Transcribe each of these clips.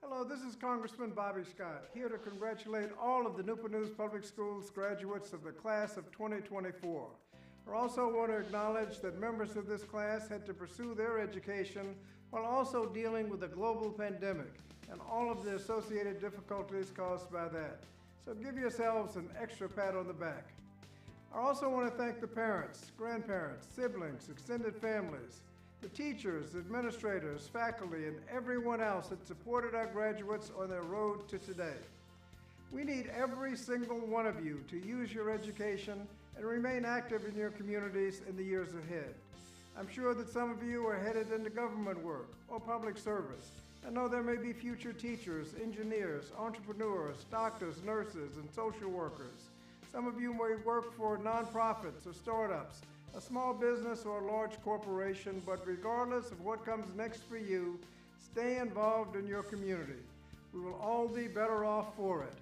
Hello, this is Congressman Bobby Scott, here to congratulate all of the Newport News Public Schools graduates of the class of 2024. I also want to acknowledge that members of this class had to pursue their education while also dealing with the global pandemic and all of the associated difficulties caused by that. So give yourselves an extra pat on the back. I also want to thank the parents, grandparents, siblings, extended families, the teachers, administrators, faculty, and everyone else that supported our graduates on their road to today. We need every single one of you to use your education and remain active in your communities in the years ahead. I'm sure that some of you are headed into government work or public service. I know there may be future teachers, engineers, entrepreneurs, doctors, nurses, and social workers. Some of you may work for nonprofits or startups, a small business or a large corporation, but regardless of what comes next for you, stay involved in your community. We will all be better off for it.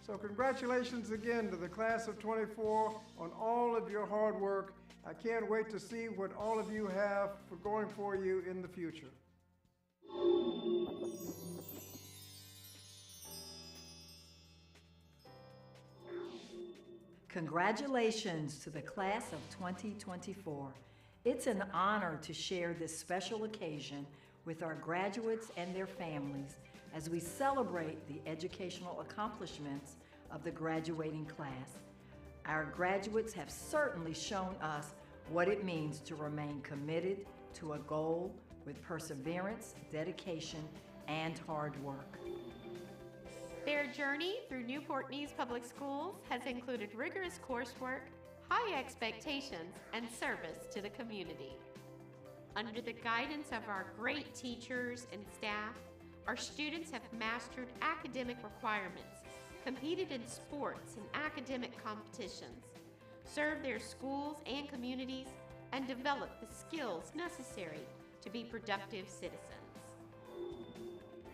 So congratulations again to the class of 24 on all of your hard work. I can't wait to see what all of you have for going for you in the future. Congratulations to the class of 2024. It's an honor to share this special occasion with our graduates and their families as we celebrate the educational accomplishments of the graduating class. Our graduates have certainly shown us what it means to remain committed to a goal with perseverance, dedication, and hard work. Their journey through Newport News Public Schools has included rigorous coursework, high expectations, and service to the community. Under the guidance of our great teachers and staff, our students have mastered academic requirements, competed in sports and academic competitions, served their schools and communities, and developed the skills necessary to be productive citizens.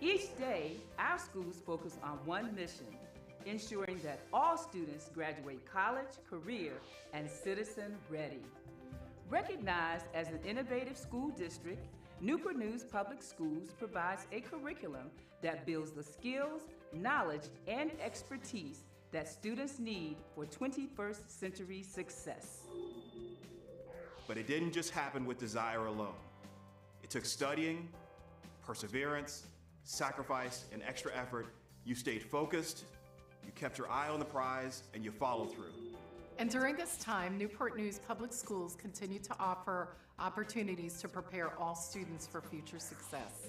Each day, our schools focus on one mission, ensuring that all students graduate college, career, and citizen ready. Recognized as an innovative school district, Newport News Public Schools provides a curriculum that builds the skills, knowledge, and expertise that students need for 21st century success. But it didn't just happen with desire alone. It took studying, perseverance, sacrifice, and extra effort. You stayed focused, you kept your eye on the prize, and you followed through. And during this time, Newport News Public Schools continue to offer opportunities to prepare all students for future success.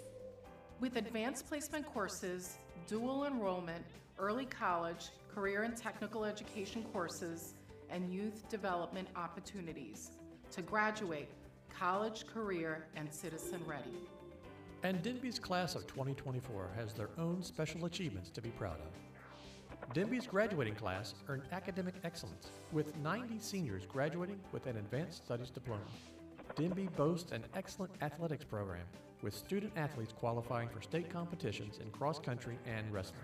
With advanced placement courses, dual enrollment, early college, career and technical education courses, and youth development opportunities to graduate college, career, and citizen ready. And Denbigh's class of 2024 has their own special achievements to be proud of. Denbigh's graduating class earned academic excellence, with 90 seniors graduating with an advanced studies diploma. Denbigh boasts an excellent athletics program, with student athletes qualifying for state competitions in cross-country and wrestling.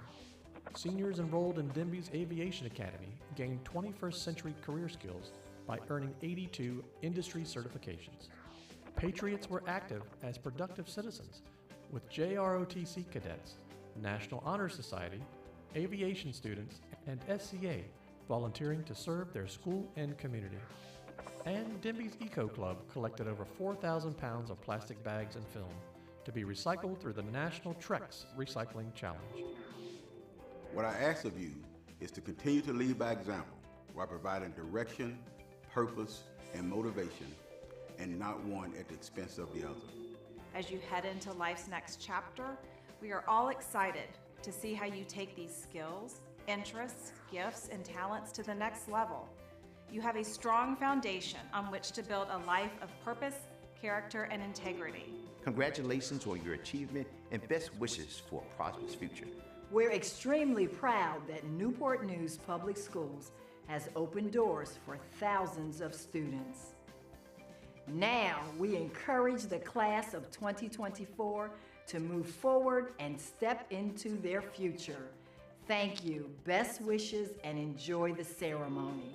Seniors enrolled in Denbigh's Aviation Academy gained 21st century career skills by earning 82 industry certifications. Patriots were active as productive citizens, with JROTC cadets, National Honor Society, aviation students, and SCA volunteering to serve their school and community. And Denbigh's Eco Club collected over 4,000 pounds of plastic bags and film to be recycled through the National Trex Recycling Challenge. What I ask of you is to continue to lead by example while providing direction, purpose, and motivation, and not one at the expense of the other. As you head into life's next chapter, we are all excited to see how you take these skills, interests, gifts, and talents to the next level. You have a strong foundation on which to build a life of purpose, character, and integrity. Congratulations on your achievement and best wishes for a prosperous future. We're extremely proud that Newport News Public Schools has opened doors for thousands of students. Now, we encourage the class of 2024 to move forward and step into their future. Thank you, best wishes, and enjoy the ceremony.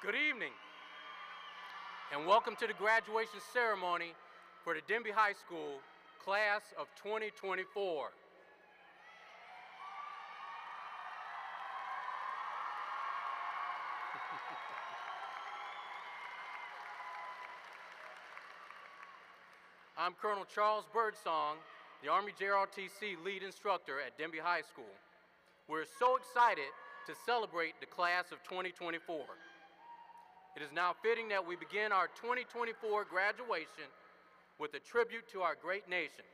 Good evening, and welcome to the graduation ceremony for the Denbigh High School class of 2024. I'm Colonel Charles Birdsong, the Army JROTC lead instructor at Denbigh High School. We're so excited to celebrate the class of 2024. It is now fitting that we begin our 2024 graduation with a tribute to our great nation,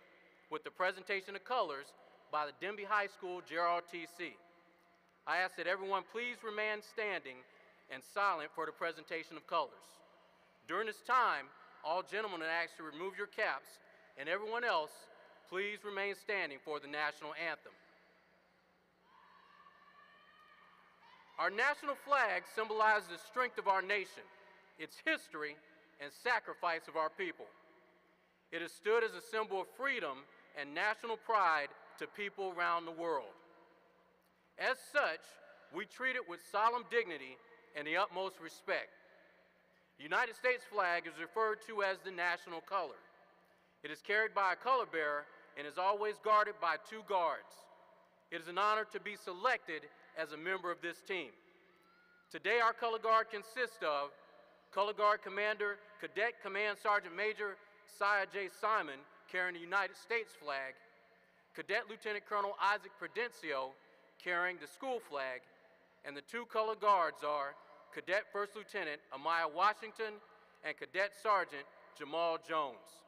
with the presentation of colors by the Denbigh High School JROTC. I ask that everyone please remain standing and silent for the presentation of colors. During this time, all gentlemen are asked to remove your caps, and everyone else, please remain standing for the national anthem. Our national flag symbolizes the strength of our nation, its history, and sacrifice of our people. It has stood as a symbol of freedom and national pride to people around the world. As such, we treat it with solemn dignity and the utmost respect. The United States flag is referred to as the national color. It is carried by a color bearer and is always guarded by 2 guards. It is an honor to be selected as a member of this team. Today, our color guard consists of Color Guard Commander, Cadet Command Sergeant Major Sia J. Simon, carrying the United States flag, Cadet Lieutenant Colonel Isaac Prudencio, carrying the school flag, and the 2 color guards are Cadet First Lieutenant Amaya Washington and Cadet Sergeant Jamal Jones.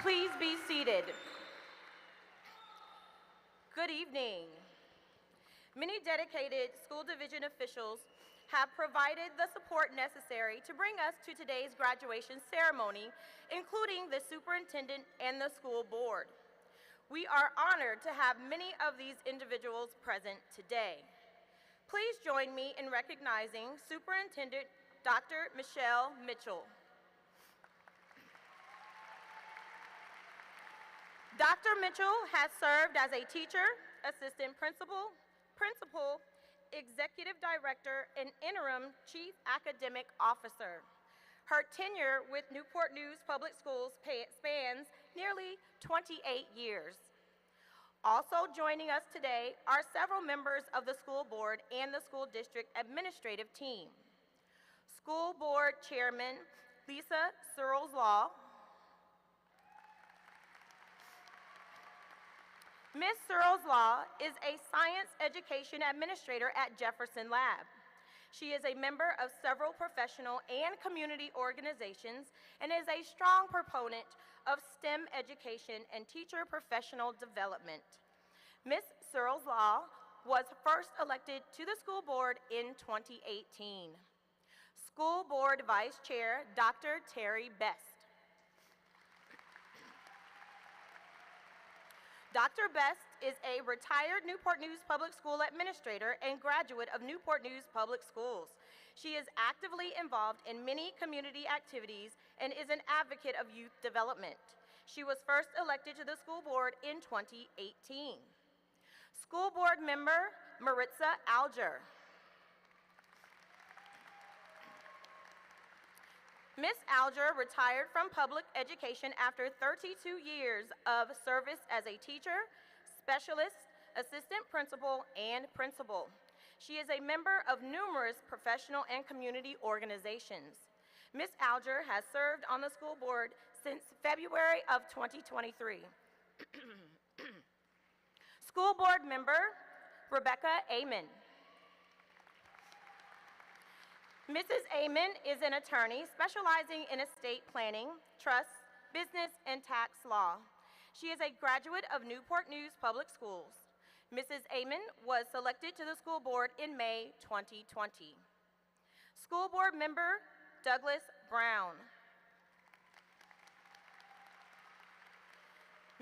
Please be seated. Good evening. Many dedicated school division officials have provided the support necessary to bring us to today's graduation ceremony, including the superintendent and the school board. We are honored to have many of these individuals present today. Please join me in recognizing Superintendent Dr. Michelle Mitchell. Dr. Mitchell has served as a teacher, assistant principal, executive director, and interim chief academic officer. Her tenure with Newport News Public Schools spans nearly 28 years. Also joining us today are several members of the school board and the school district administrative team. School board chairman Lisa Searles-Law, Ms. Searles-Law is a science education administrator at Jefferson Lab. She is a member of several professional and community organizations and is a strong proponent of STEM education and teacher professional development. Ms. Searles-Law was first elected to the school board in 2018. School Board Vice Chair, Dr. Terry Best. Dr. Best is a retired Newport News Public School administrator and graduate of Newport News Public Schools. She is actively involved in many community activities and is an advocate of youth development. She was first elected to the school board in 2018. School board member Maritza Alger. Ms. Alger retired from public education after 32 years of service as a teacher, specialist, assistant principal, and principal. She is a member of numerous professional and community organizations. Ms. Alger has served on the school board since February of 2023. School board member Rebecca Amen. Mrs. Amen is an attorney specializing in estate planning, trust, business, and tax law. She is a graduate of Newport News Public Schools. Mrs. Amen was selected to the school board in May 2020. School board member Douglas Brown.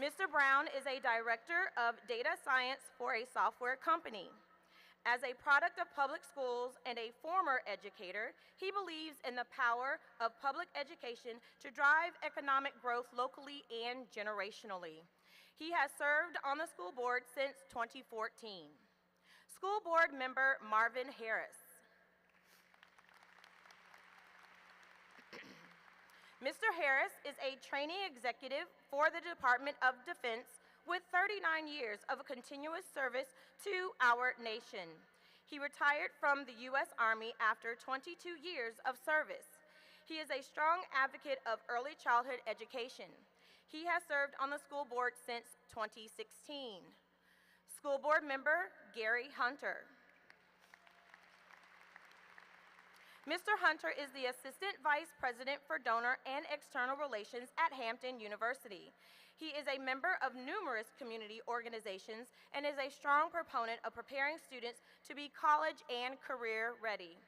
Mr. Brown is a director of data science for a software company. As a product of public schools and a former educator, he believes in the power of public education to drive economic growth locally and generationally. He has served on the school board since 2014. School board member Marvin Harris. Mr. Harris is a training executive for the Department of Defense with 39 years of continuous service to our nation. He retired from the U.S. Army after 22 years of service. He is a strong advocate of early childhood education. He has served on the school board since 2016. School board member Gary Hunter. Mr. Hunter is the Assistant Vice President for Donor and External Relations at Hampton University. He is a member of numerous community organizations and is a strong proponent of preparing students to be college and career ready.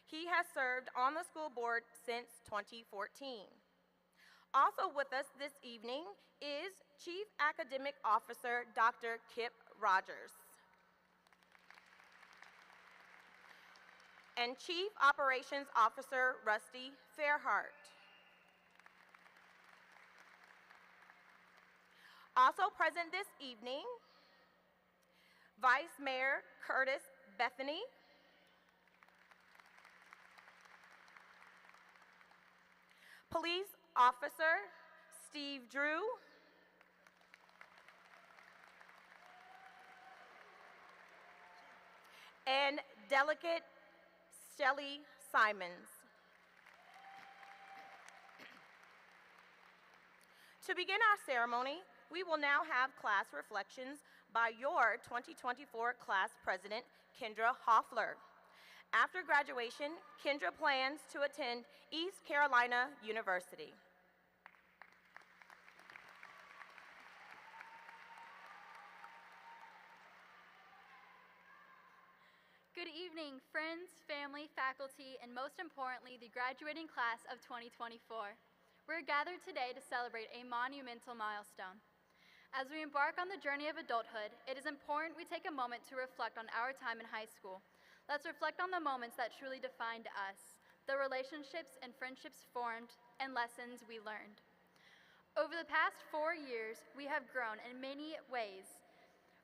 He has served on the school board since 2014. Also with us this evening is Chief Academic Officer Dr. Kip Rogers and Chief Operations Officer Rusty Fairhart. Also present this evening, Vice Mayor Curtis Bethany, Police Officer Steve Drew, and Delegate Shelley Simons. To begin our ceremony, we will now have class reflections by your 2024 class president, Kendra Hoffler. After graduation, Kendra plans to attend East Carolina University. Good evening, friends, family, faculty, and most importantly, the graduating class of 2024. We're gathered today to celebrate a monumental milestone. As we embark on the journey of adulthood, it is important we take a moment to reflect on our time in high school. Let's reflect on the moments that truly defined us, the relationships and friendships formed, and lessons we learned. Over the past 4 years, we have grown in many ways.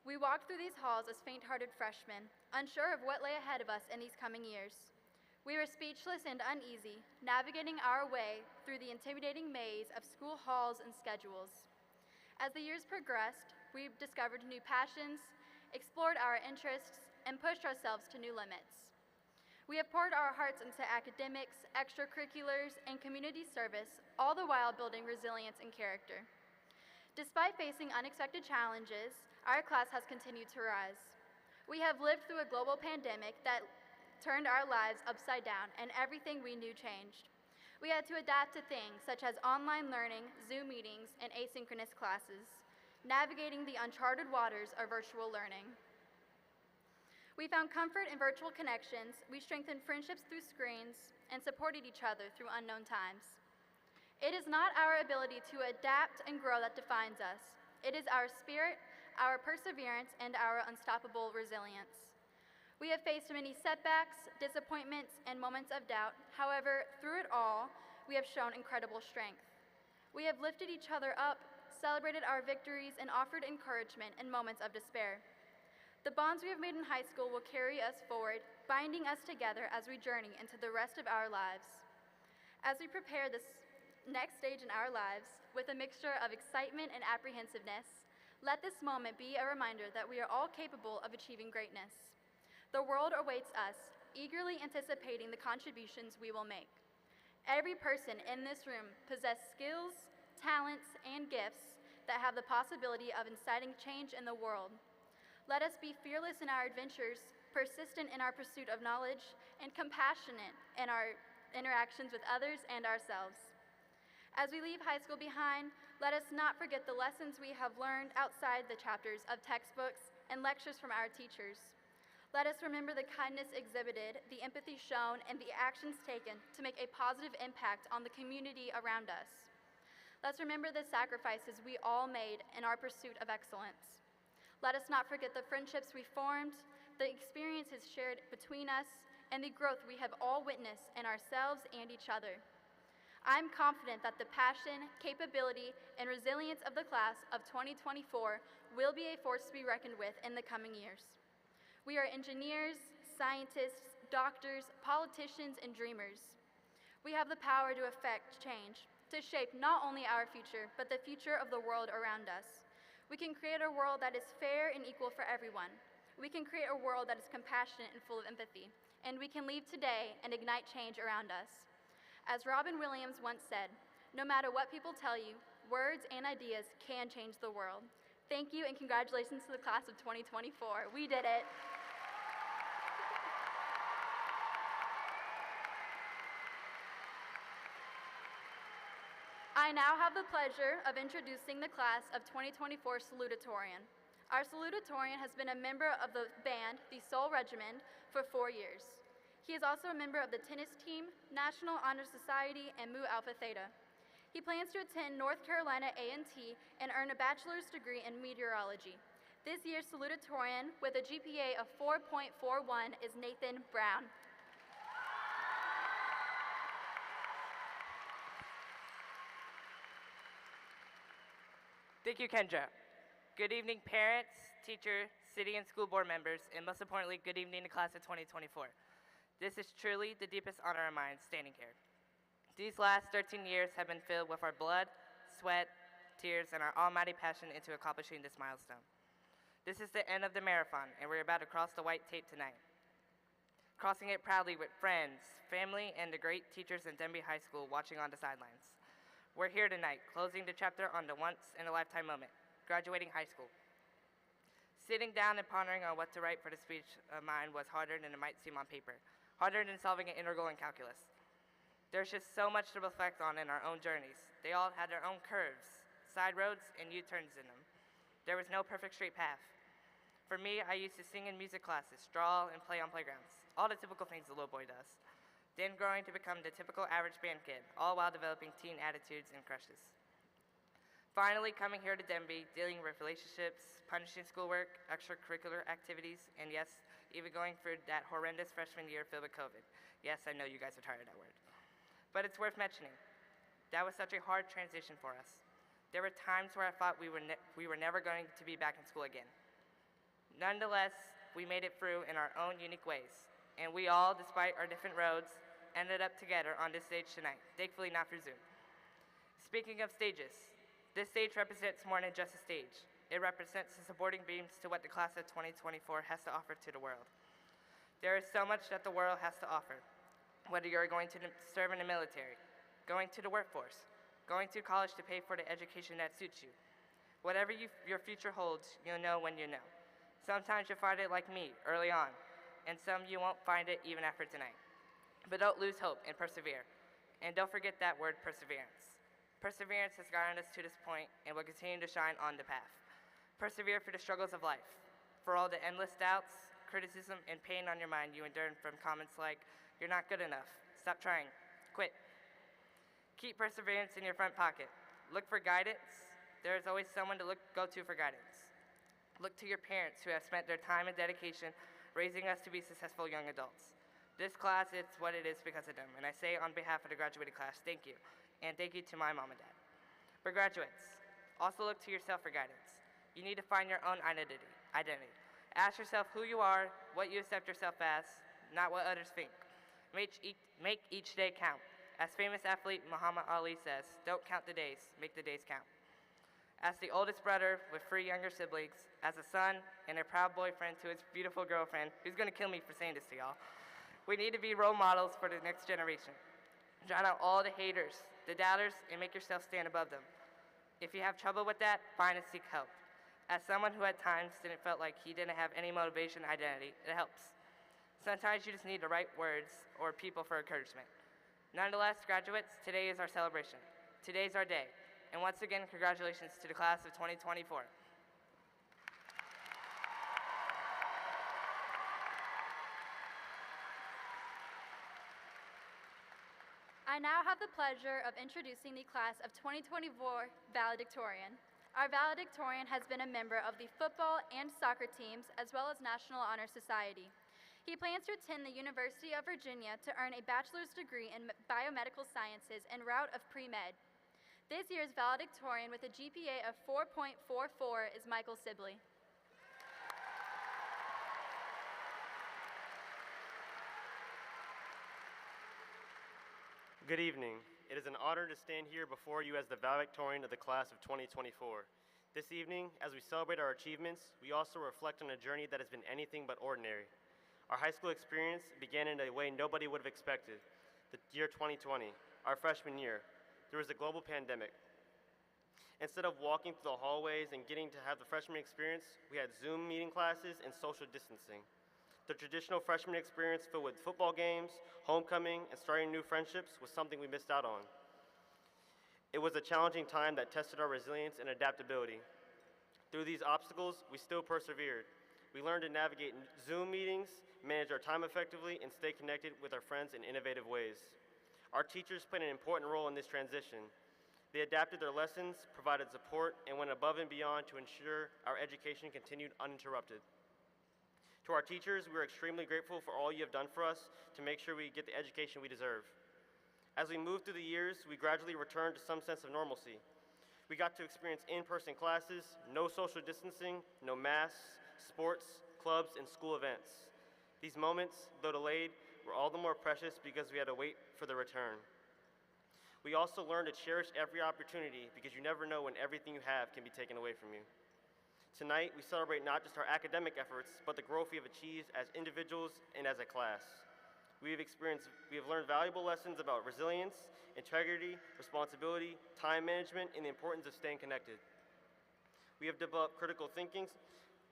We walked through these halls as faint-hearted freshmen, unsure of what lay ahead of us in these coming years. We were speechless and uneasy, navigating our way through the intimidating maze of school halls and schedules. As the years progressed, we discovered new passions, explored our interests, and pushed ourselves to new limits. We have poured our hearts into academics, extracurriculars, and community service, all the while building resilience and character. Despite facing unexpected challenges, our class has continued to rise. We have lived through a global pandemic that turned our lives upside down, and everything we knew changed. We had to adapt to things such as online learning, Zoom meetings, and asynchronous classes, navigating the uncharted waters of virtual learning. We found comfort in virtual connections, we strengthened friendships through screens, and supported each other through unknown times. It is not our ability to adapt and grow that defines us. It is our spirit, our perseverance, and our unstoppable resilience. We have faced many setbacks, disappointments, and moments of doubt. However, through it all, we have shown incredible strength. We have lifted each other up, celebrated our victories, and offered encouragement in moments of despair. The bonds we have made in high school will carry us forward, binding us together as we journey into the rest of our lives. As we prepare this next stage in our lives, with a mixture of excitement and apprehensiveness, let this moment be a reminder that we are all capable of achieving greatness. The world awaits us, eagerly anticipating the contributions we will make. Every person in this room possesses skills, talents, and gifts that have the possibility of inciting change in the world. Let us be fearless in our adventures, persistent in our pursuit of knowledge, and compassionate in our interactions with others and ourselves. As we leave high school behind, let us not forget the lessons we have learned outside the chapters of textbooks and lectures from our teachers. Let us remember the kindness exhibited, the empathy shown, and the actions taken to make a positive impact on the community around us. Let's remember the sacrifices we all made in our pursuit of excellence. Let us not forget the friendships we formed, the experiences shared between us, and the growth we have all witnessed in ourselves and each other. I'm confident that the passion, capability, and resilience of the class of 2024 will be a force to be reckoned with in the coming years. We are engineers, scientists, doctors, politicians, and dreamers. We have the power to affect change, to shape not only our future, but the future of the world around us. We can create a world that is fair and equal for everyone. We can create a world that is compassionate and full of empathy. And we can leave today and ignite change around us. As Robin Williams once said, no matter what people tell you, words and ideas can change the world. Thank you and congratulations to the class of 2024. We did it. I now have the pleasure of introducing the class of 2024 Salutatorian. Our Salutatorian has been a member of the band, the Soul Regiment, for 4 years. He is also a member of the tennis team, National Honor Society, and Mu Alpha Theta. He plans to attend North Carolina A&T and earn a bachelor's degree in meteorology. This year's Salutatorian, with a GPA of 4.41, is Nathan Brown. Thank you, Kendra. Good evening, parents, teachers, city and school board members, and most importantly, good evening to class of 2024. This is truly the deepest honor of mine standing here. These last 13 years have been filled with our blood, sweat, tears, and our almighty passion into accomplishing this milestone. This is the end of the marathon, and we're about to cross the white tape tonight. Crossing it proudly with friends, family, and the great teachers in Denbigh High School watching on the sidelines. We're here tonight, closing the chapter on the once-in-a-lifetime moment, graduating high school. Sitting down and pondering on what to write for the speech of mine was harder than it might seem on paper, harder than solving an integral in calculus. There's just so much to reflect on in our own journeys. They all had their own curves, side roads, and U-turns in them. There was no perfect straight path. For me, I used to sing in music classes, draw, and play on playgrounds. All the typical things a little boy does. Then growing to become the typical average band kid, all while developing teen attitudes and crushes. Finally, coming here to Denbigh, dealing with relationships, punishing schoolwork, extracurricular activities, and yes, even going through that horrendous freshman year filled with COVID. Yes, I know you guys are tired of that word. But it's worth mentioning. That was such a hard transition for us. There were times where I thought we were never going to be back in school again. Nonetheless, we made it through in our own unique ways, and we all, despite our different roads, ended up together on this stage tonight, thankfully not through Zoom. Speaking of stages, this stage represents more than just a stage. It represents the supporting beams to what the class of 2024 has to offer to the world. There is so much that the world has to offer, whether you're going to serve in the military, going to the workforce, going to college to pay for the education that suits you. Whatever your future holds, you'll know when you know. Sometimes you'll find it like me, early on, and some you won't find it even after tonight. But don't lose hope and persevere. And don't forget that word, perseverance. Perseverance has gotten us to this point and will continue to shine on the path. Persevere for the struggles of life, for all the endless doubts, criticism, and pain on your mind you endured from comments like, "You're not good enough, stop trying, quit." Keep perseverance in your front pocket. Look for guidance. There is always someone to go to for guidance. Look to your parents who have spent their time and dedication raising us to be successful young adults. This class, it's what it is because of them, and I say on behalf of the graduating class, thank you, and thank you to my mom and dad. For graduates, also look to yourself for guidance. You need to find your own identity. Ask yourself who you are, what you accept yourself as, not what others think. Make each day count. As famous athlete Muhammad Ali says, don't count the days, make the days count. As the oldest brother with 3 younger siblings, as a son and a proud boyfriend to his beautiful girlfriend, who's gonna kill me for saying this to y'all, we need to be role models for the next generation. Drown out all the haters, the doubters, and make yourself stand above them. If you have trouble with that, find and seek help. As someone who at times didn't feel like he didn't have any motivation or identity, it helps. Sometimes you just need the right words or people for encouragement. Nonetheless, graduates, today is our celebration. Today's our day. And once again, congratulations to the class of 2024. I now have the pleasure of introducing the class of 2024 Valedictorian. Our valedictorian has been a member of the football and soccer teams as well as National Honor Society. He plans to attend the University of Virginia to earn a bachelor's degree in biomedical sciences en route of pre-med. This year's valedictorian with a GPA of 4.44 is Michael Sibley. Good evening. It is an honor to stand here before you as the valedictorian of the class of 2024. This evening, as we celebrate our achievements, we also reflect on a journey that has been anything but ordinary. Our high school experience began in a way nobody would have expected. The year 2020, our freshman year, there was a global pandemic. Instead of walking through the hallways and getting to have the freshman experience, we had Zoom meeting classes and social distancing. The traditional freshman experience filled with football games, homecoming, and starting new friendships was something we missed out on. It was a challenging time that tested our resilience and adaptability. Through these obstacles, we still persevered. We learned to navigate Zoom meetings, manage our time effectively, and stay connected with our friends in innovative ways. Our teachers played an important role in this transition. They adapted their lessons, provided support, and went above and beyond to ensure our education continued uninterrupted. To our teachers, we are extremely grateful for all you have done for us to make sure we get the education we deserve. As we moved through the years, we gradually returned to some sense of normalcy. We got to experience in-person classes, no social distancing, no masks, sports, clubs, and school events. These moments, though delayed, were all the more precious because we had to wait for the return. We also learned to cherish every opportunity because you never know when everything you have can be taken away from you. Tonight, we celebrate not just our academic efforts, but the growth we have achieved as individuals and as a class. We have learned valuable lessons about resilience, integrity, responsibility, time management, and the importance of staying connected. We have developed critical thinking,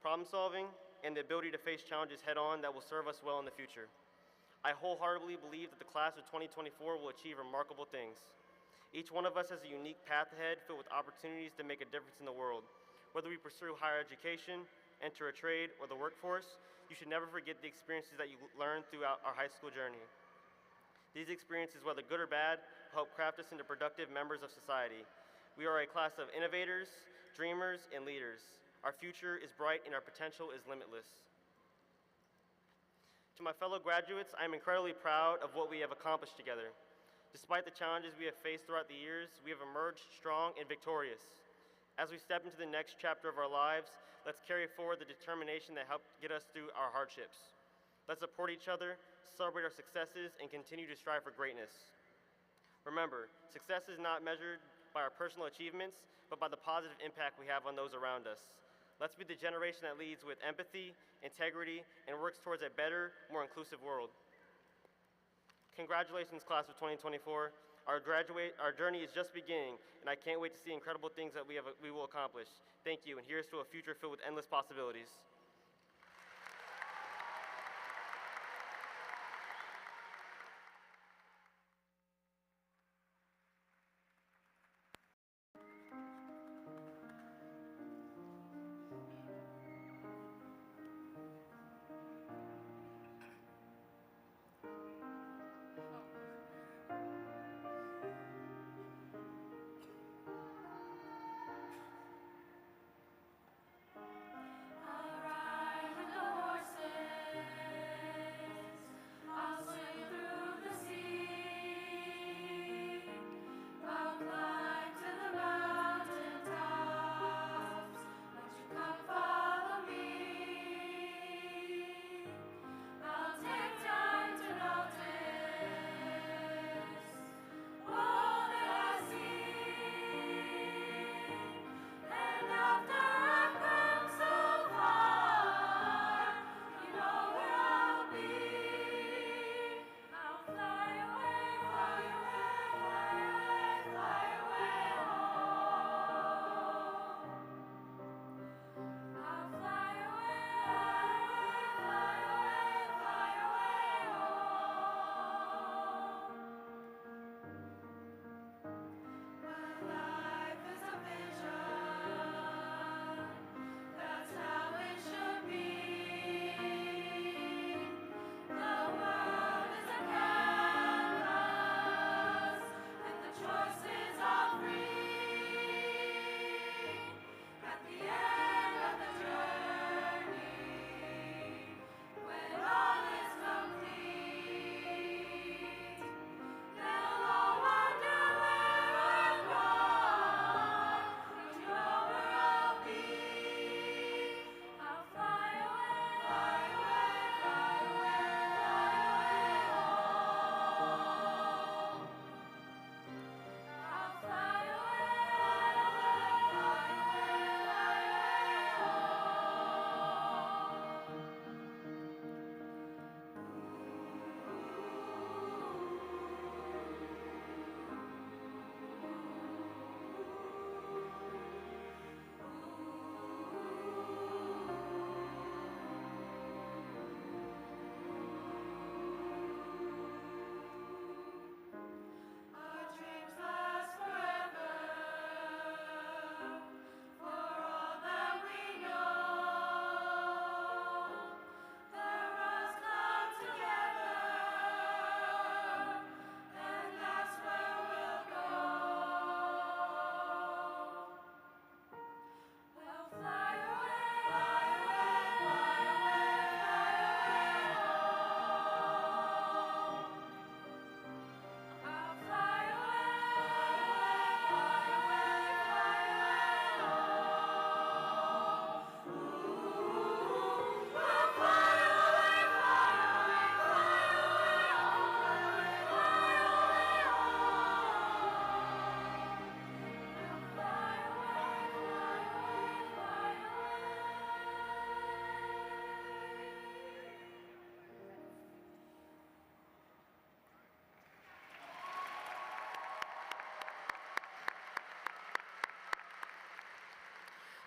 problem solving, and the ability to face challenges head on that will serve us well in the future. I wholeheartedly believe that the class of 2024 will achieve remarkable things. Each one of us has a unique path ahead filled with opportunities to make a difference in the world. Whether we pursue higher education, enter a trade, or the workforce, you should never forget the experiences that you learned throughout our high school journey. These experiences, whether good or bad, help craft us into productive members of society. We are a class of innovators, dreamers, and leaders. Our future is bright and our potential is limitless. To my fellow graduates, I am incredibly proud of what we have accomplished together. Despite the challenges we have faced throughout the years, we have emerged strong and victorious. As we step into the next chapter of our lives, let's carry forward the determination that helped get us through our hardships. Let's support each other, celebrate our successes, and continue to strive for greatness. Remember, success is not measured by our personal achievements, but by the positive impact we have on those around us. Let's be the generation that leads with empathy, integrity, and works towards a better, more inclusive world. Congratulations, class of 2024. Our journey is just beginning, and I can't wait to see incredible things that we will accomplish. Thank you, and here's to a future filled with endless possibilities.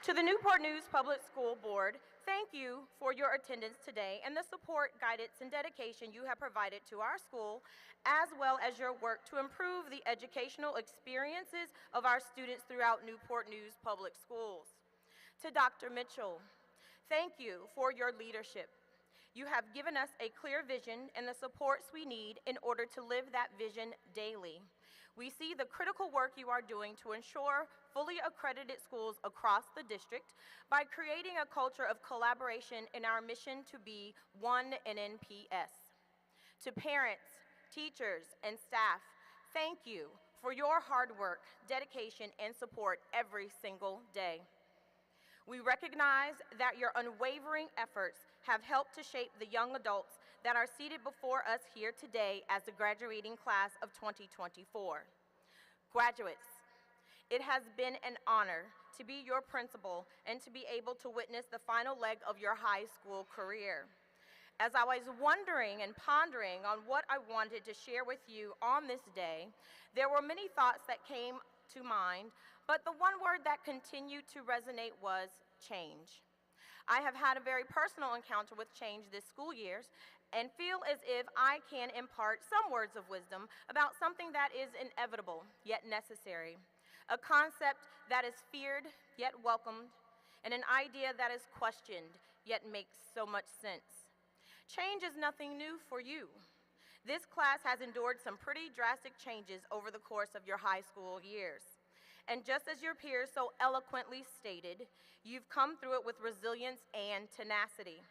To the Newport News Public School Board, thank you for your attendance today and the support, guidance, and dedication you have provided to our school, as well as your work to improve the educational experiences of our students throughout Newport News Public Schools. To Dr. Mitchell, Thank you for your leadership. You have given us a clear vision and the supports we need in order to live that vision daily. We see the critical work you are doing to ensure fully accredited schools across the district by creating a culture of collaboration in our mission to be one NNPS. To parents, teachers, and staff, thank you for your hard work, dedication, and support every single day. We recognize that your unwavering efforts have helped to shape the young adults that are seated before us here today as the graduating class of 2024. Graduates, it has been an honor to be your principal and to be able to witness the final leg of your high school career. As I was wondering and pondering on what I wanted to share with you on this day, there were many thoughts that came to mind, but the one word that continued to resonate was change. I have had a very personal encounter with change this school year and feel as if I can impart some words of wisdom about something that is inevitable yet necessary, a concept that is feared yet welcomed, and an idea that is questioned yet makes so much sense. Change is nothing new for you. This class has endured some pretty drastic changes over the course of your high school years. And just as your peers so eloquently stated, you've come through it with resilience and tenacity.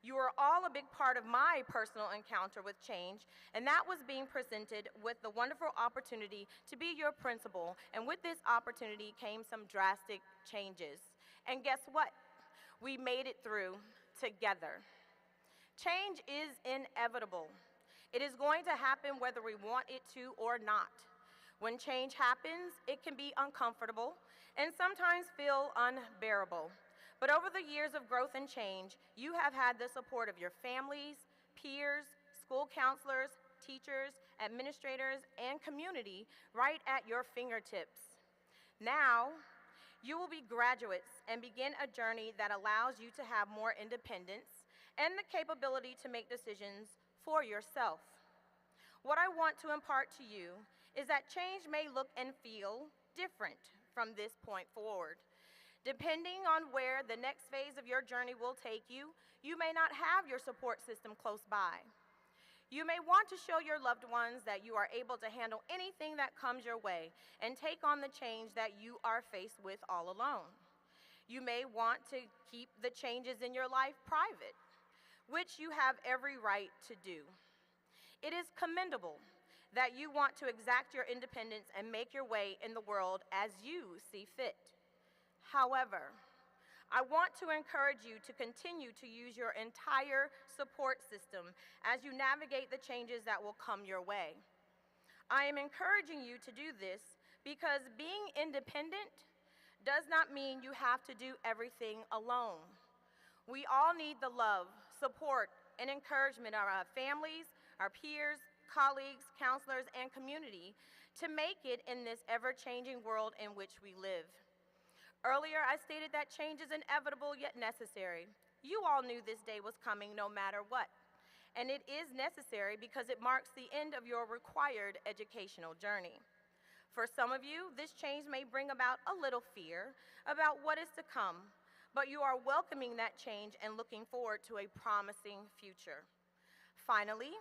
You are all a big part of my personal encounter with change, and that was being presented with the wonderful opportunity to be your principal, and with this opportunity came some drastic changes. And guess what? We made it through together. Change is inevitable. It is going to happen whether we want it to or not. When change happens, it can be uncomfortable and sometimes feel unbearable. But over the years of growth and change, you have had the support of your families, peers, school counselors, teachers, administrators, and community right at your fingertips. Now, you will be graduates and begin a journey that allows you to have more independence and the capability to make decisions for yourself. What I want to impart to you is that change may look and feel different from this point forward. Depending on where the next phase of your journey will take you, you may not have your support system close by. You may want to show your loved ones that you are able to handle anything that comes your way and take on the change that you are faced with all alone. You may want to keep the changes in your life private, which you have every right to do. It is commendable that you want to exact your independence and make your way in the world as you see fit. However, I want to encourage you to continue to use your entire support system as you navigate the changes that will come your way. I am encouraging you to do this because being independent does not mean you have to do everything alone. We all need the love, support, and encouragement of our families, our peers, colleagues, counselors, and community to make it in this ever-changing world in which we live. Earlier, I stated that change is inevitable yet necessary. You all knew this day was coming no matter what, and it is necessary because it marks the end of your required educational journey. For some of you, this change may bring about a little fear about what is to come, but you are welcoming that change and looking forward to a promising future. Finally,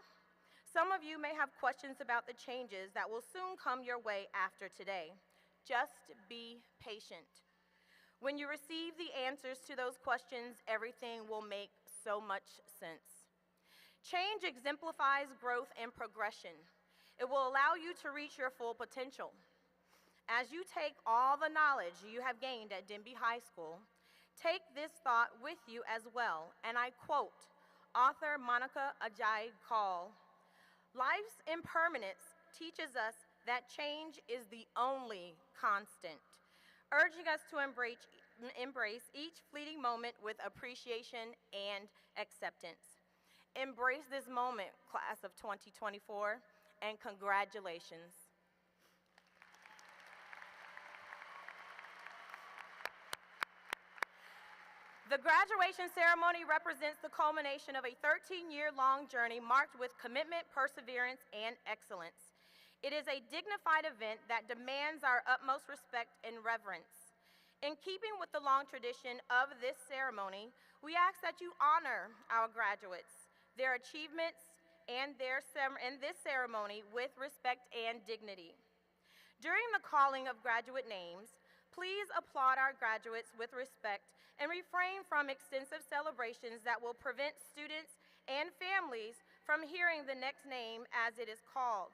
some of you may have questions about the changes that will soon come your way after today. Just be patient. When you receive the answers to those questions, everything will make so much sense. Change exemplifies growth and progression. It will allow you to reach your full potential. As you take all the knowledge you have gained at Denbigh High School, take this thought with you as well, and I quote author Monica Ajay-Call, "Life's impermanence teaches us that change is the only constant," urging us to embrace each fleeting moment with appreciation and acceptance. Embrace this moment, class of 2024, and congratulations. The graduation ceremony represents the culmination of a 13-year-long journey marked with commitment, perseverance, and excellence. It is a dignified event that demands our utmost respect and reverence. In keeping with the long tradition of this ceremony, We ask that you honor our graduates, their achievements, and this ceremony with respect and dignity. During the calling of graduate names, please applaud our graduates with respect and refrain from extensive celebrations that will prevent students and families from hearing the next name as it is called.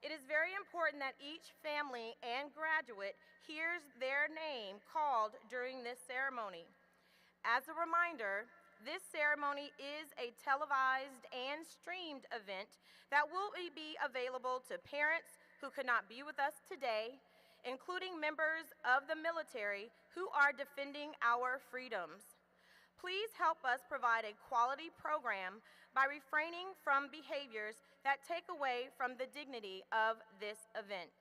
It is very important that each family and graduate hears their name called during this ceremony. As a reminder, this ceremony is a televised and streamed event that will be available to parents who could not be with us today, including members of the military who are defending our freedoms. Please help us provide a quality program by refraining from behaviors that take away from the dignity of this event.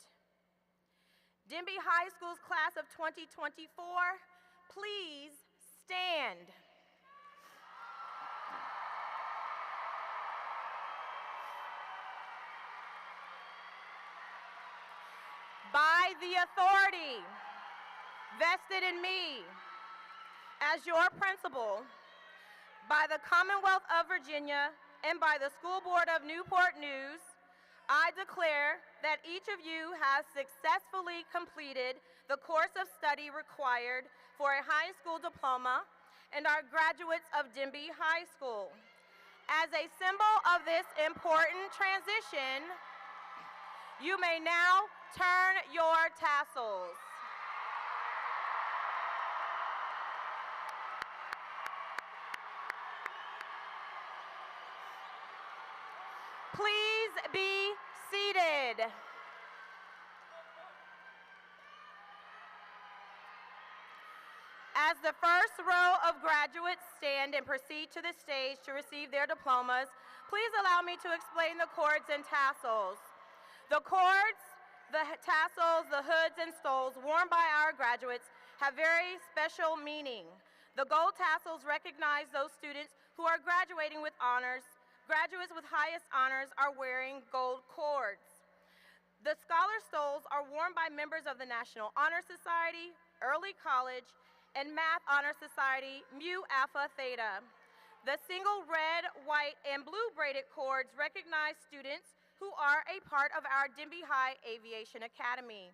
Denbigh High School's class of 2024, please stand. By the authority vested in me as your principal, by the Commonwealth of Virginia, and by the School Board of Newport News, I declare that each of you has successfully completed the course of study required for a high school diploma and are graduates of Denbigh High School. As a symbol of this important transition, you may now turn your tassels. Please be seated. As the first row of graduates stand and proceed to the stage to receive their diplomas, please allow me to explain the cords and tassels. The cords, the tassels, the hoods, and stoles worn by our graduates have very special meaning. The gold tassels recognize those students who are graduating with honors. Graduates with highest honors are wearing gold cords. The scholar stoles are worn by members of the National Honor Society, Early College, and Math Honor Society, Mu Alpha Theta. The single red, white, and blue braided cords recognize students who are a part of our Denbigh High Aviation Academy.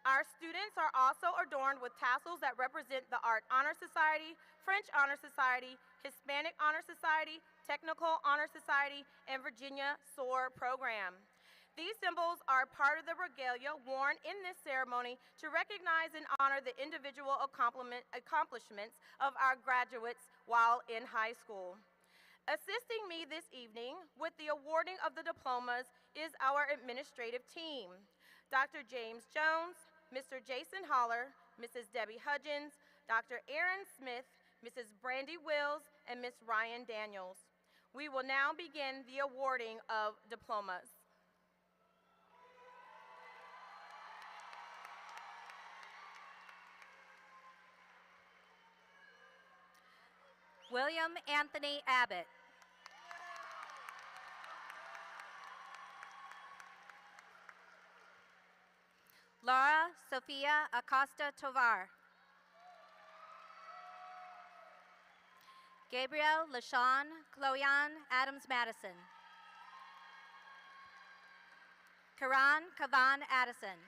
Our students are also adorned with tassels that represent the Art Honor Society, French Honor Society, Hispanic Honor Society, Technical Honor Society, and Virginia SOAR program. These symbols are part of the regalia worn in this ceremony to recognize and honor the individual accomplishments of our graduates while in high school. Assisting me this evening with the awarding of the diplomas is our administrative team. Dr. James Jones, Mr. Jason Holler, Mrs. Debbie Hudgens, Dr. Aaron Smith, Mrs. Brandy Wills, and Ms. Ryan Daniels. We will now begin the awarding of diplomas. William Anthony Abbott. Laura Sofia Acosta Tovar. Gabriel LaShawn Chloyan Adams Madison. Karan Kavan Addison.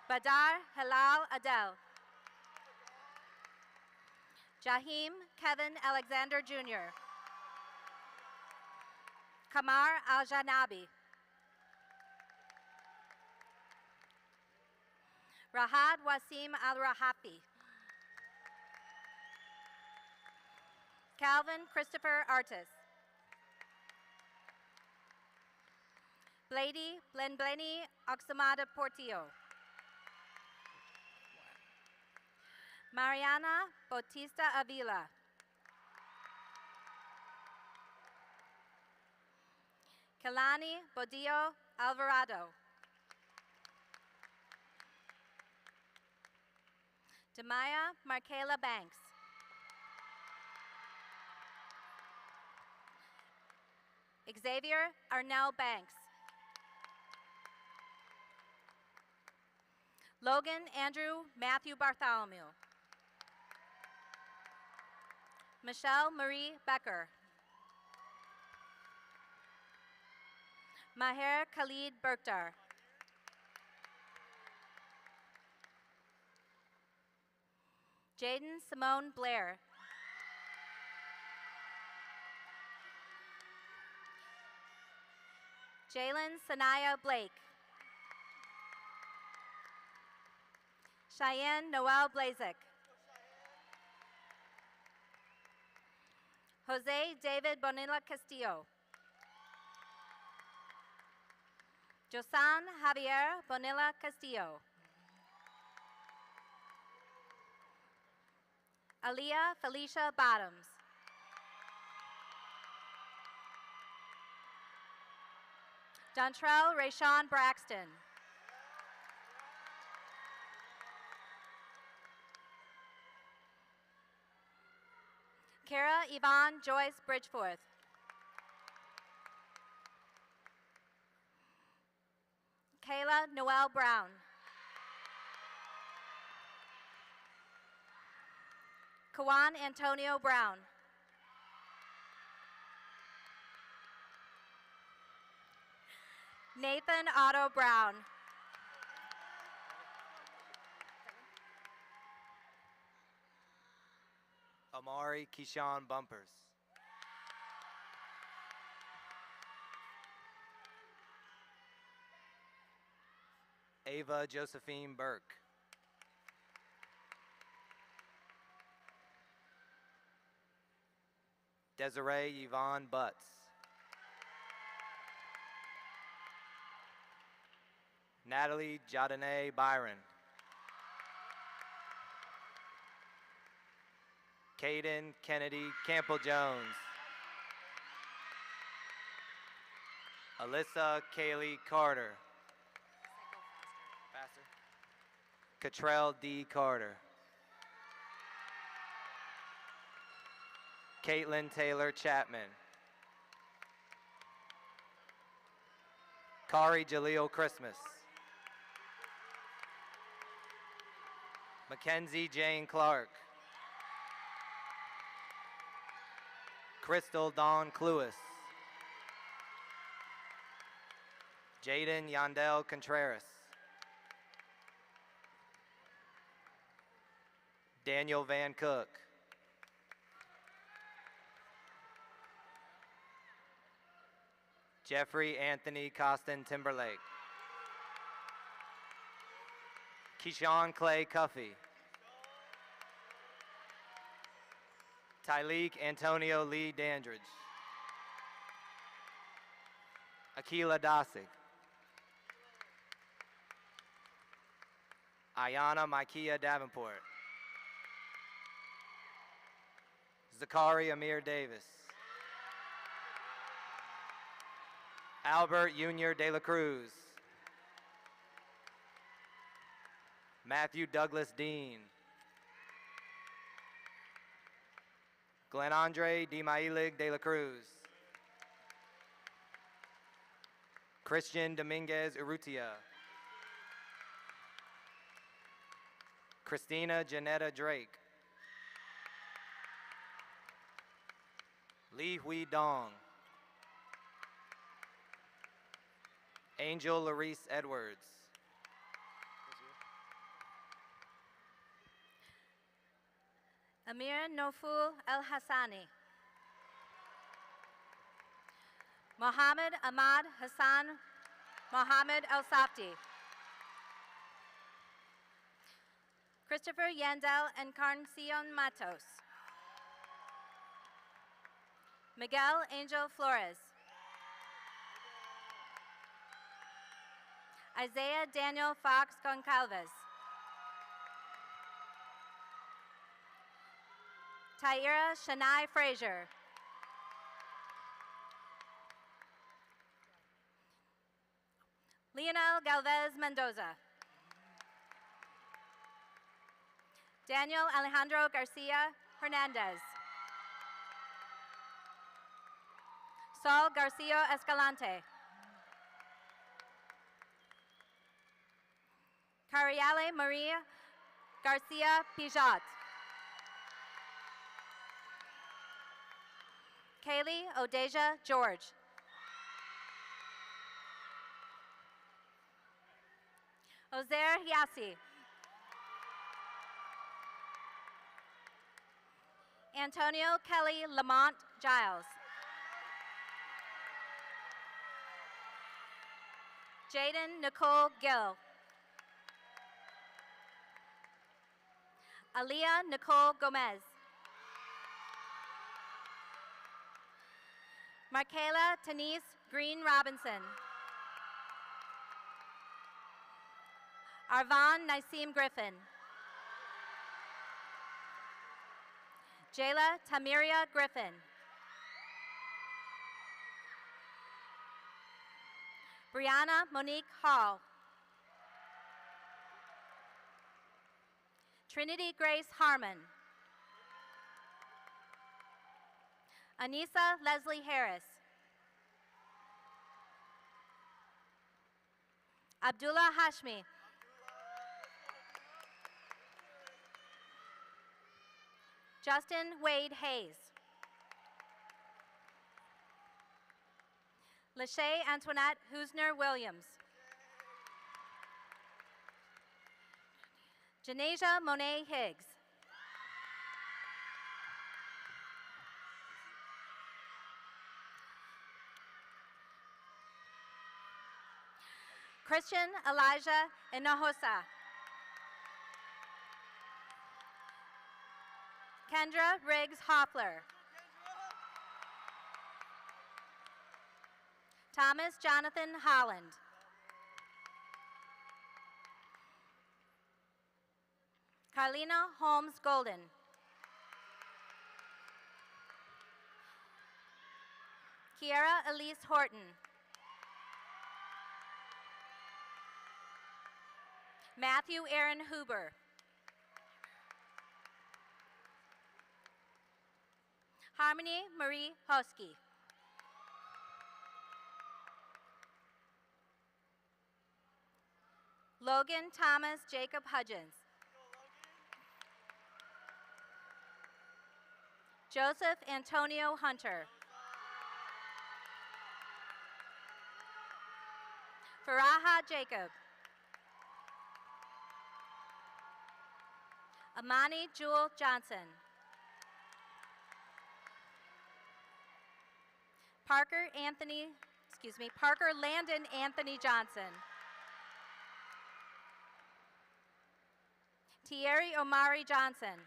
Badar Halal Adel. Jahim Kevin Alexander Jr. Kamar Al-Janabi. Rahad Wasim Al-Rahafi. Calvin Christopher Artis. Blady Blenbleni Oxamada Portillo. Mariana Bautista Avila. Kelani Bodillo Alvarado. Demaya Markela Banks. Xavier Arnell Banks. Logan Andrew Matthew Bartholomew. Michelle Marie Becker. Maher Khalid Berkdar. Jaden Simone Blair. Jalen Sanaya Blake. Cheyenne Noel Blazek. Jose David Bonilla Castillo. Josan Javier Bonilla Castillo. Aliyah Felicia Bottoms. Dontrell Rayshawn Braxton. Kara Yvonne Joyce Bridgeforth. Kayla Noel Brown. Kawan Antonio Brown. Nathan Otto Brown. Amari Keyshawn Bumpers. Ava Josephine Burke. Desiree Yvonne Butts. Natalie Jadane Byron. Caden Kennedy Campbell-Jones. Alyssa Kaylee Carter. Cottrell D. Carter. Caitlin Taylor Chapman. Kari Jaleel Christmas. Mackenzie Jane Clark. Crystal Dawn Cluis. Jaden Yandel Contreras. Daniel Van Cook. Jeffrey Anthony Costin Timberlake. Keyshawn Clay Cuffey. Tyleek Antonio Lee Dandridge. Akila Dossig. Ayana Maikia Davenport. Zakari Amir Davis. Albert Junior De La Cruz. Matthew Douglas Dean. Glenandre Dimailig De La Cruz. Christian Dominguez Urrutia. Christina Janetta Drake. Li Hui Dong. Angel Larice Edwards. Amir Noful El Hassani. Mohammed Ahmad Hassan Mohammed El Safti. Christopher Yandel Encarnacion Matos. Miguel Angel Flores. Isaiah Daniel Fox Goncalves. Tyra Shania Frazier. Leonel Galvez Mendoza. Daniel Alejandro Garcia Hernandez. Saul Garcia Escalante. Cariale Maria Garcia Pijot. Kaylee Odeja George. Ozair Yassi. Antonio Kelly Lamont Giles. Jaden Nicole Gill. Aaliyah Nicole Gomez. Markayla Tanise Green Robinson. Arvon Niceem Griffin. Jayla Tamiria Griffin. Brianna Monique Hall. Trinity Grace Harmon. Anissa Leslie Harris. Abdullah Hashmi. Justin Wade Hayes. Lachey Antoinette Hoosner Williams. Janasia Monet Higgs. Christian Elijah Inohosa. Kendra Riggs Hoffler. Thomas Jonathan Holland. Carlina Holmes Golden. Kiara Elise Horton. Matthew Aaron Huber. Harmony Marie Hosky. Logan Thomas Jacob Hudgens. Joseph Antonio Hunter. Faraha Jacob. Amani Jewel Johnson. Parker Landon Anthony Johnson. Thierry Omari Johnson.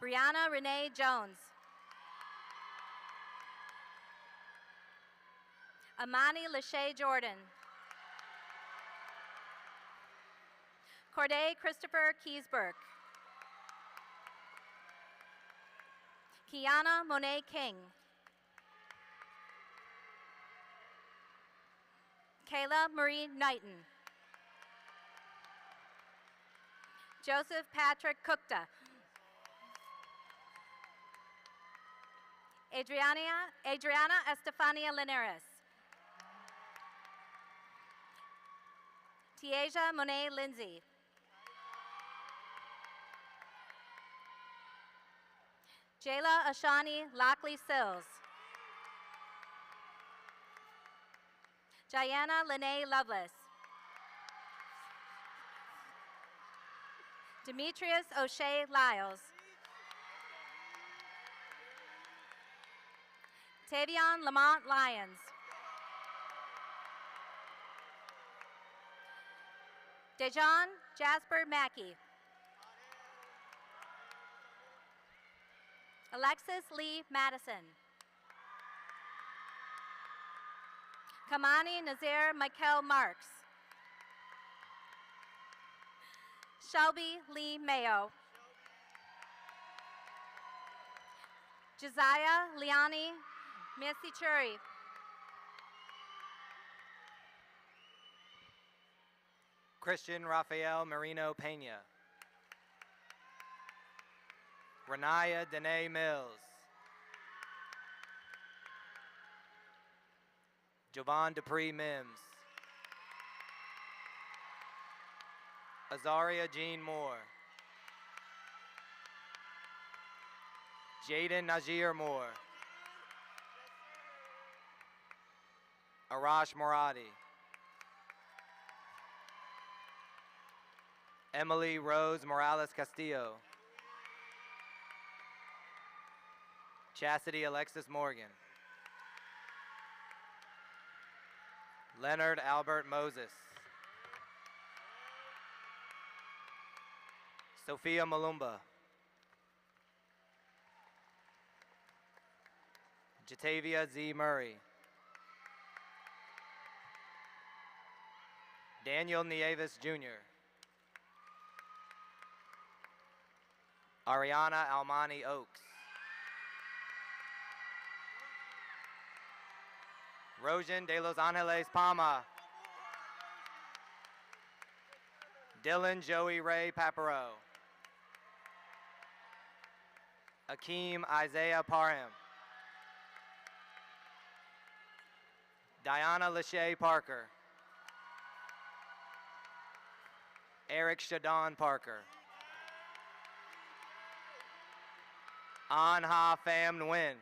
Brianna Renee Jones. Amani Lachey Jordan. Corday Christopher Keysburg. Kiana Monet King. Kayla Marie Knighton. Joseph Patrick Cookta. Adriana Estefania Linares. Tiaja Monet Lindsay. Jayla Ashani Lockley Sills. Diana Lene Lovelace. Demetrius O'Shea Lyles. Tavion Lamont Lyons. Dejon Jasper Mackey. Alexis Lee Madison. Kamani Nazir Michael Marks. Shelby Lee Mayo. Josiah Liani Mesichuri. Christian Rafael Marino Pena. Renaya Danae Mills. Jovan Dupree Mims. Azaria Jean Moore. Jaden Najir Moore. Arash Moradi. Emily Rose Morales Castillo. Chastity Alexis Morgan. Leonard Albert Moses. Sophia Malumba. Jatavia Z. Murray. Daniel Nieves Jr. Ariana Almani Oaks. Rojan de Los Angeles Palma. Dylan Joey Ray Paparo. Akeem Isaiah Parham. Diana Lachey Parker. Eric Shadon Parker. An Ha Pham Nguyen.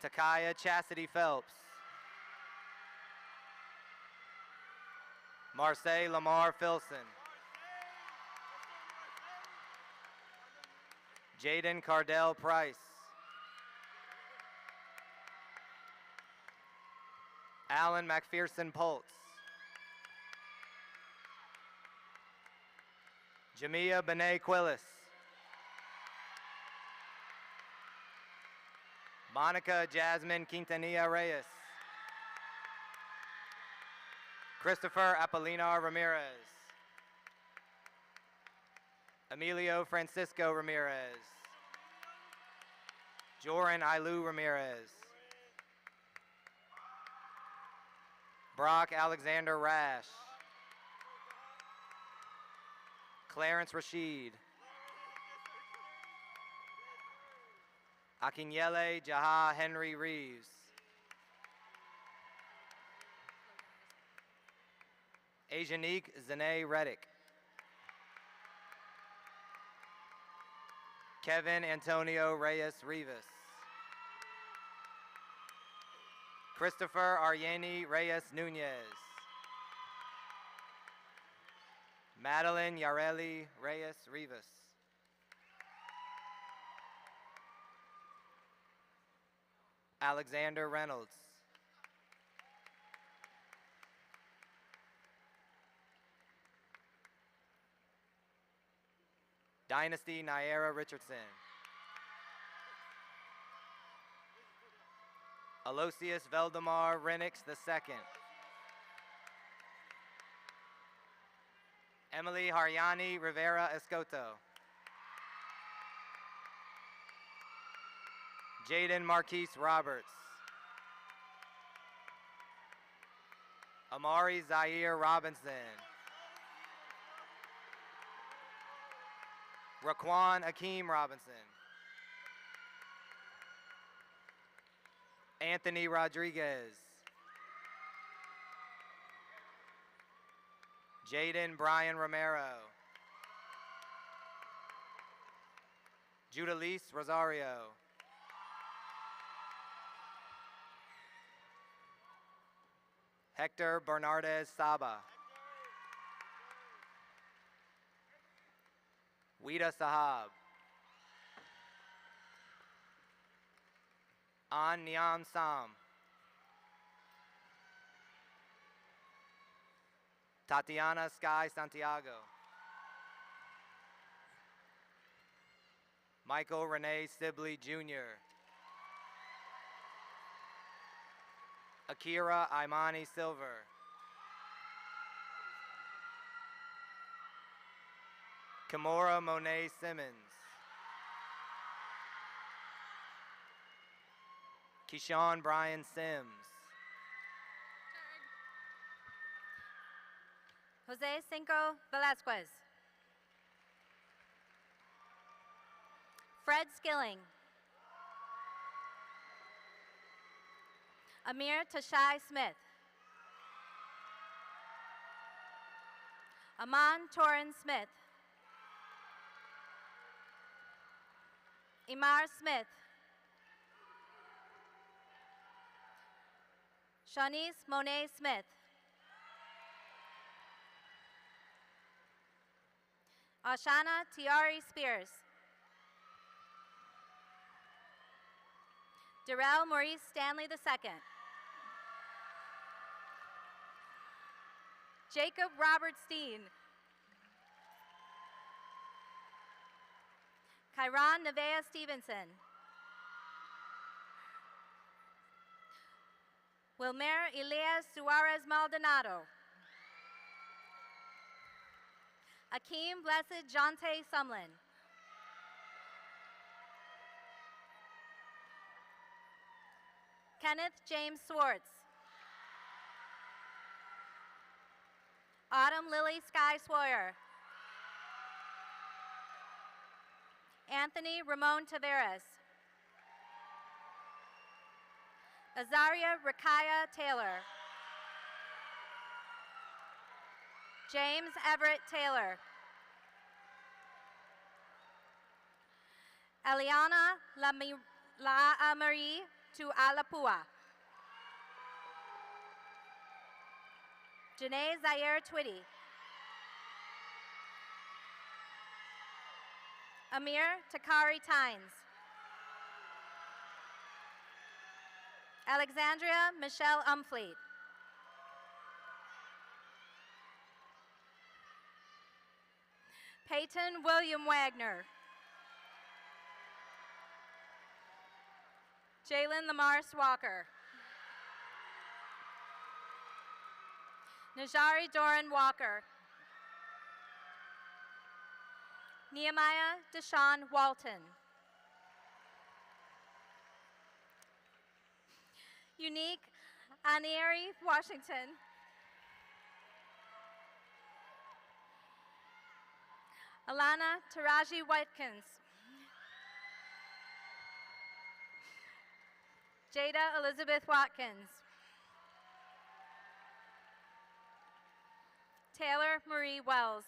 Takaya Chastity Phelps. Marseille Lamar Filson. Jaden Cardell Price. Alan McPherson Poltz. Jamia Benet Quillis. Monica Jasmine Quintanilla Reyes. Christopher Apolinar Ramirez. Emilio Francisco Ramirez. Joran Ailu Ramirez. Brock Alexander Rash. Clarence Rashid. Akinyele Jaha Henry Reeves. Asianique Zane Reddick. Kevin Antonio Reyes Rivas. Christopher Aryeni Reyes Nunez. Madeline Yareli Reyes Rivas. Alexander Reynolds. Dynasty Naira Richardson. Aloysius Veldemar Renix II. Emily Haryani Rivera Escoto. Jaden Marquise Roberts. Amari Zaire Robinson. Raquan Akeem Robinson. Anthony Rodriguez. Jaden Brian Romero. Judalise Rosario. Hector Bernardez Saba. Wida Sahab. An Niam Sam. Tatiana Sky Santiago. Michael Renee Sibley Jr. Akira Imani Silver. Kimora Monet Simmons. Keyshawn Brian Sims. Jose Cinco Velasquez. Fred Skilling. Amir Tashai Smith. Aman Torin Smith. Imar Smith. Shanice Monet Smith. Ashana Tiari Spears. Darrell Maurice Stanley II. Jacob Robert Steen. Kyron Nevea Stevenson. Wilmer Elias Suarez Maldonado. Akeem Blessed Jonte Sumlin. Kenneth James Swartz. Autumn Lily Sky Sawyer. Anthony Ramon Taveras. Azaria Rakaya Taylor. James Everett Taylor. Eliana La Marie to Alapua. Janae Zaire Twitty. Amir Takari Tynes. Alexandria Michelle Umfleet. Peyton William Wagner. Jalen Lamars Walker. Najari Doran Walker. Nehemiah Deshaun Walton. Unique Anieri Washington. Alana Taraji Watkins. Jada Elizabeth Watkins. Taylor Marie Wells.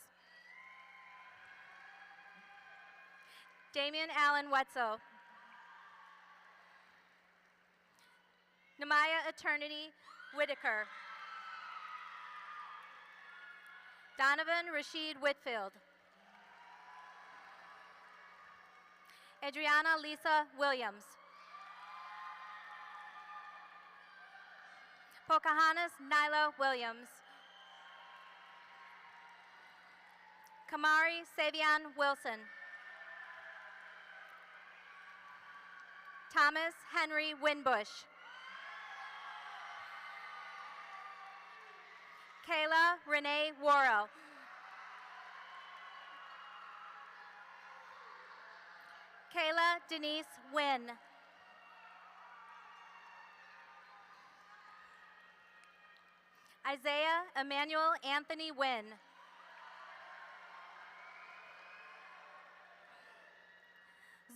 Damian Allen Wetzel. Namaya Eternity Whitaker. Donovan Rashid Whitfield. Adriana Lisa Williams. Pocahontas Nyla Williams. Kamari Savion Wilson. Thomas Henry Winbush. Kayla Renee Worrell. Kayla Denise Wynn. Isaiah Emmanuel Anthony Wynn.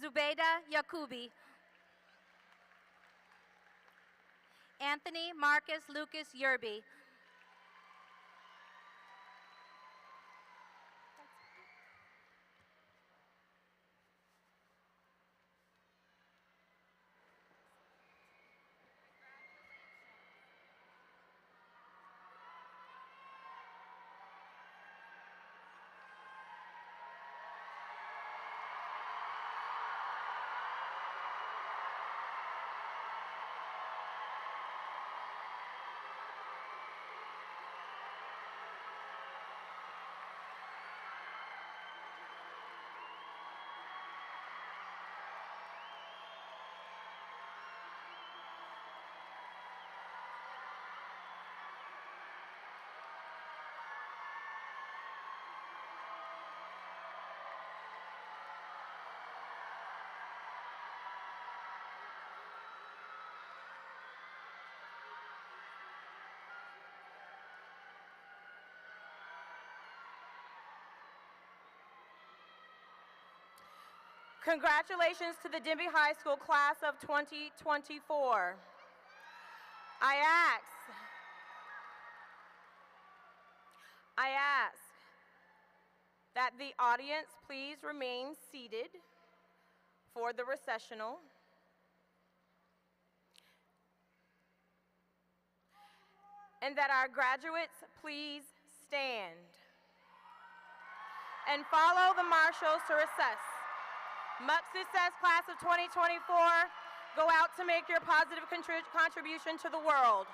Zubeida Yakubi. Anthony Marcus Lucas Yerby. Congratulations to the Denbigh High School class of 2024. I ask that the audience please remain seated for the recessional. And that our graduates please stand and follow the marshals to recess. Much success, class of 2024. Go out to make your positive contribution to the world.